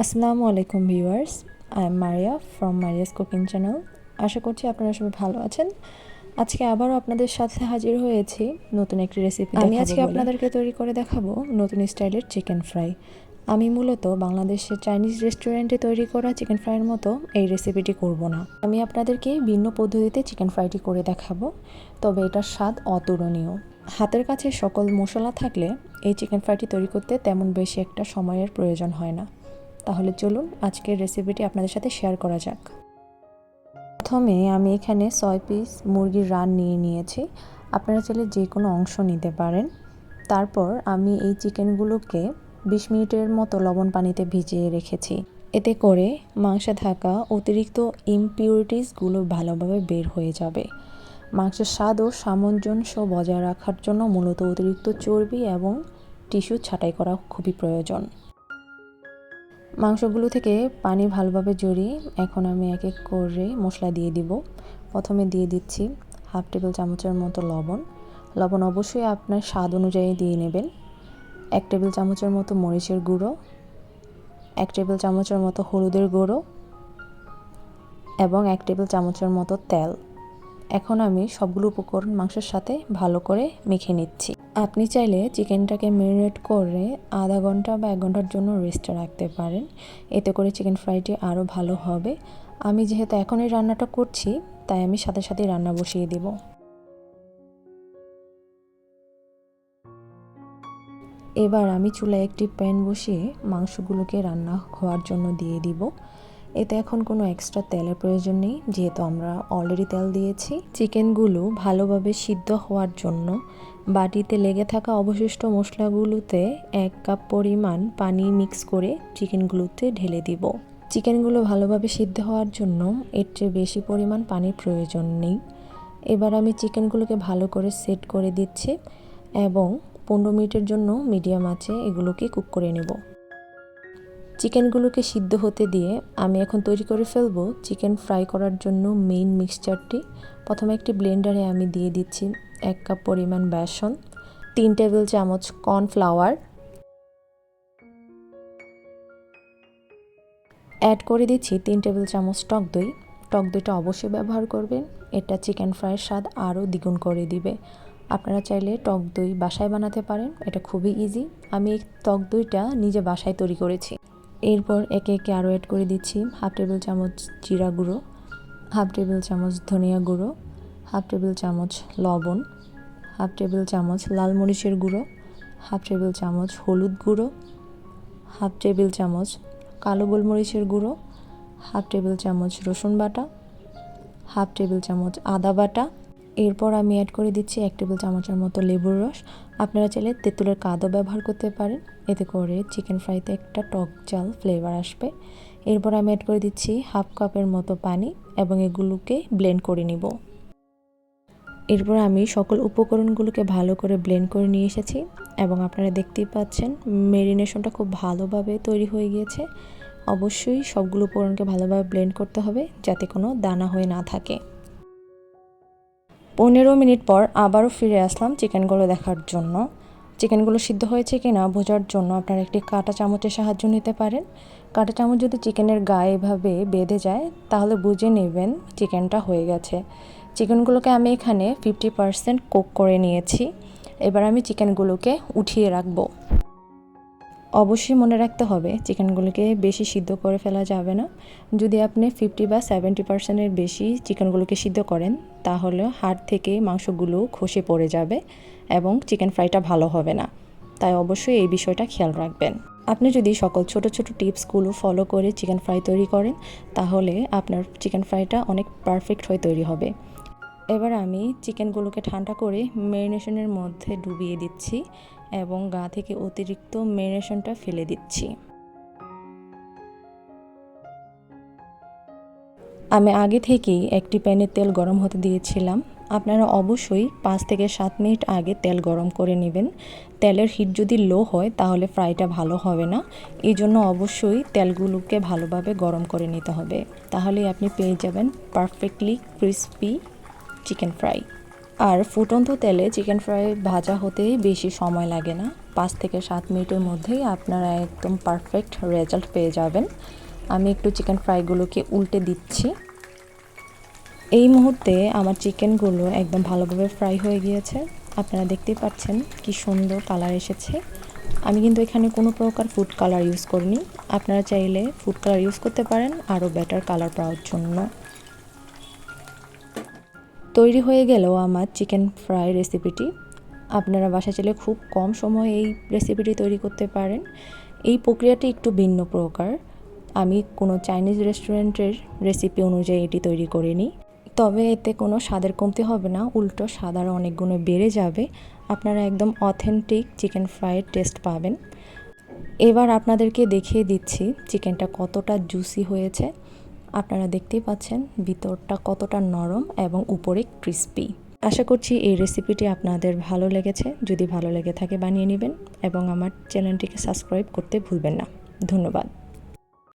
আসসালামু আলাইকুম viewers, I am Maria from Maria's cooking channel. আশা করছি আপনারা সবাই ভালো আছেন। আজকে আবারও আপনাদের সাথে হাজির হয়েছি নতুন একটি রেসিপি দেখাবো। আমি আজকে আপনাদেরকে তৈরি করে দেখাবো নতুন স্টাইলের চিকেন ফ্রাই। আমি মূলত বাংলাদেশের চাইনিজ রেস্টুরেন্টে তৈরি করা চিকেন ফ্রাইয়ের মতো এই রেসিপিটি করব না। আমি আপনাদেরকে ভিন্ন পদ্ধতিতে চিকেন ফ্রাইটি করে দেখাবো, তবে এটার স্বাদ অতুলনীয়। হাতের কাছে সকল মশলা থাকলে এই চিকেন ফ্রাইটি তৈরি করতে তেমন বেশি একটা সময়ের প্রয়োজন হয় না। তাহলে চলুন আজকের রেসিপিটি আপনাদের সাথে শেয়ার করা যাক। প্রথমে আমি এখানে 6 পিস মুরগির রান নিয়ে নিয়েছি। আপনারা চাইলে যে কোনো অংশ নিতে পারেন। তারপর আমি এই চিকেনগুলোকে 20 মিনিটের মতো লবণ পানিতে ভিজিয়ে রেখেছি। এতে করে মাংসে থাকা অতিরিক্ত ইমপিউরিটিসগুলো ভালোভাবে বের হয়ে যাবে। মাংসের স্বাদ ও সামঞ্জস্য বজায় রাখার জন্য মূলত অতিরিক্ত চর্বি এবং টিস্যু ছাঁটাই করা খুবই প্রয়োজন। মাংসগুলো থেকে পানি ভালোভাবে ঝরিয়ে এখন আমি এক এক করে মশলা দিয়ে দিব। প্রথমে দিয়ে দিচ্ছি হাফ টেবিল চামচের মতো লবণ। লবণ অবশ্যই আপনার স্বাদ অনুযায়ী দিয়ে নেবেন। 1 টেবিল চামচের মতো মরিচের গুঁড়ো, 1 টেবিল চামচের মতো হলুদের গুঁড়ো এবং 1 টেবিল চামচের মতো তেল। এখন আমি সবগুলো উপকরণ মাংসের সাথে ভালো করে মেখে নিচ্ছি। আপনি চাইলে চিকেনটাকে ম্যারিনেট করে আধা ঘন্টা বা 1 ঘন্টার জন্য রেস্টে রাখতে পারেন। এতে করে চিকেন ফ্রাইটি আরও ভালো হবে। আমি যেহেতু এখন এই রান্নাটা করছি, তাই আমি সাথে সাথেই রান্না বসিয়ে দেব। এবার আমি চুলায় একটি প্যান বসিয়ে মাংসগুলোকে রান্না হওয়ার জন্য দিয়ে দিব। এতে এখন কোনো এক্সট্রা তেলের প্রয়োজন নেই, যেহেতু আমরা অলরেডি তেল দিয়েছি। চিকেনগুলো ভালোভাবে সিদ্ধ হওয়ার জন্য বাটিতে লেগে থাকা অবশিষ্ট মশলাগুলোতে 1 কাপ পরিমাণ পানি মিক্স করে চিকেনগুলোতে ঢেলে দিব। চিকেনগুলো ভালোভাবে সিদ্ধ হওয়ার জন্য এর চেয়ে বেশি পরিমাণ পানির প্রয়োজন নেই। এবার আমি চিকেনগুলোকে ভালো করে সেট করে দিচ্ছি এবং 15 মিনিটের জন্য মিডিয়াম আঁচে এগুলোকে কুক করে নেব। চিকেনগুলোকে সিদ্ধ হতে দিয়ে আমি এখন তৈরি করে ফেলবো চিকেন ফ্রাই করার জন্য মেইন মিক্সচারটি। প্রথমে একটি ব্লেন্ডারে আমি দিয়ে দিচ্ছি 1 কাপ পরিমাণ বেসন, 3 টেবিল চামচ কর্নফ্লাওয়ার, অ্যাড করে দিচ্ছি 3 টেবিল চামচ টক দই। টক দইটা অবশ্যই ব্যবহার করবেন, এটা চিকেন ফ্রাইয়ের স্বাদ আরও দ্বিগুণ করে দিবে। আপনারা চাইলে টক দই বাসায় বানাতে পারেন, এটা খুবই ইজি। আমি এই টক দইটা নিজে বাসায় তৈরি করেছি। এরপর একে একে আরও অ্যাড করে দিচ্ছি হাফ টেবিল চামচ জিরা গুঁড়ো, হাফ টেবিল চামচ ধনিয়া গুঁড়ো, হাফ টেবিল চামচ লবণ, হাফ টেবিল চামচ লাল মরিচের গুঁড়ো, হাফ টেবিল চামচ হলুদ গুঁড়ো, হাফ টেবিল চামচ কালো গোলমরিচের গুঁড়ো, হাফ টেবিল চামচ রসুন বাটা, হাফ টেবিল চামচ আদা বাটা। এরপর আমি অ্যাড করে দিচ্ছি 1 টেবিল চামচের মতো লেবুর রস। আপনারা চাইলে তেঁতুলের কাঁদও ব্যবহার করতে পারেন, এতে করে চিকেন ফ্রাইতে একটা টক ঝাল ফ্লেভার আসবে। এরপর আমি অ্যাড করে দিচ্ছি হাফ কাপের মতো পানি এবং এগুলোকে ব্লেন্ড করে নিব। এরপর আমি সকল উপকরণগুলোকে ভালো করে ব্লেন্ড করে নিয়ে এসেছি এবং আপনারা দেখতেই পাচ্ছেন ম্যারিনেশনটা খুব ভালোভাবে তৈরি হয়ে গিয়েছে। অবশ্যই সবগুলো উপকরণকে ভালোভাবে ব্লেন্ড করতে হবে যাতে কোনো দানা হয়ে না থাকে। 15 মিনিট পর আবারও ফিরে আসলাম চিকেনগুলো দেখার জন্য। চিকেনগুলো সিদ্ধ হয়েছে কিনা বোঝার জন্য আপনারা একটি কাঁটা চামচের সাহায্য নিতে পারেন। কাঁটা চামচ যদি চিকেনের গায়ে এভাবে বেঁধে যায় তাহলে বুঝে নেবেন চিকেনটা হয়ে গেছে। চিকেনগুলোকে আমি এখানে 50% কুক করে নিয়েছি। এবার আমি চিকেনগুলোকে উঠিয়ে রাখবো। অবশ্যই মনে রাখতে হবে চিকেনগুলোকে বেশি সিদ্ধ করে ফেলা যাবে না। যদি আপনি 50 বা 70%-এর বেশি চিকেনগুলোকে সিদ্ধ করেন তাহলে হাড় থেকে মাংসগুলো খসে পড়ে যাবে এবং চিকেন ফ্রাইটা ভালো হবে না। তাই অবশ্যই এই বিষয়টা খেয়াল রাখবেন। আপনি যদি সকল ছোট ছোট টিপসগুলো ফলো করে চিকেন ফ্রাই তৈরি করেন তাহলে আপনার চিকেন ফ্রাইটা অনেক পারফেক্ট হয়ে তৈরি হবে। এবার আমি চিকেনগুলোকে ঠান্ডা করে ম্যারিনেশনের মধ্যে ডুবিয়ে দিচ্ছি এবং গা থেকে অতিরিক্ত ম্যারিনেশনটা ফেলে দিচ্ছি। আমি আগে থেকেই একটি প্যানে তেল গরম হতে দিয়েছিলাম। আপনারা অবশ্যই 5 থেকে 7 মিনিট আগে তেল গরম করে নেবেন। তেলের হিট যদি লো হয় তাহলে ফ্রাইটা ভালো হবে না। এই জন্য অবশ্যই তেলগুলোকে ভালোভাবে গরম করে নিতে হবে, তাহলেই আপনি পেয়ে যাবেন পারফেক্টলি ক্রিসপি চিকেন ফ্রাই। আর ফুটন্ত তেলে চিকেন ফ্রাই ভাজা হতেই বেশি সময় লাগে না, 5 থেকে 7 মিনিটের মধ্যেই আপনারা একদম পারফেক্ট রেজাল্ট পেয়ে যাবেন। আমি একটু চিকেন ফ্রাইগুলোকে উল্টে দিচ্ছি। এই মুহূর্তে আমার চিকেনগুলো একদম ভালোভাবে ফ্রাই হয়ে গিয়েছে। আপনারা দেখতেই পাচ্ছেন কি সুন্দর কালার এসেছে। আমি কিন্তু এখানে কোনো প্রকার ফুড কালার ইউজ করিনি, আপনারা চাইলে ফুড কালার ইউজ করতে পারেন আরও বেটার কালার পাওয়ার জন্য। তৈরি হয়ে গেল আমার চিকেন ফ্রাই রেসিপিটি। আপনারা বাসায় চাইলে খুব কম সময়ে এই রেসিপিটি তৈরি করতে পারেন। এই প্রক্রিয়াটি একটু ভিন্ন প্রকার, আমি কোনো চাইনিজ রেস্টুরেন্টের রেসিপি অনুযায়ী এটি তৈরি করিনি। তবে এতে কোনো স্বাদের কমতি হবে না, উল্টো স্বাদ আরও অনেক গুণে বেড়ে যাবে। আপনারা একদম অথেন্টিক চিকেন ফ্রাইয়ের টেস্ট পাবেন। এবার আপনাদেরকে দেখিয়ে দিচ্ছি চিকেনটা কতটা জুসি হয়েছে। আপনারা দেখতেই পাচ্ছেন ভিতরটা কতটা নরম এবং উপরে ক্রিস্পি। আশা করছি এই রেসিপিটি আপনাদের ভালো লেগেছে। যদি ভালো লেগে থাকে বানিয়ে নেবেন এবং আমার চ্যানেলটিকে সাবস্ক্রাইব করতে ভুলবেন না। ধন্যবাদ।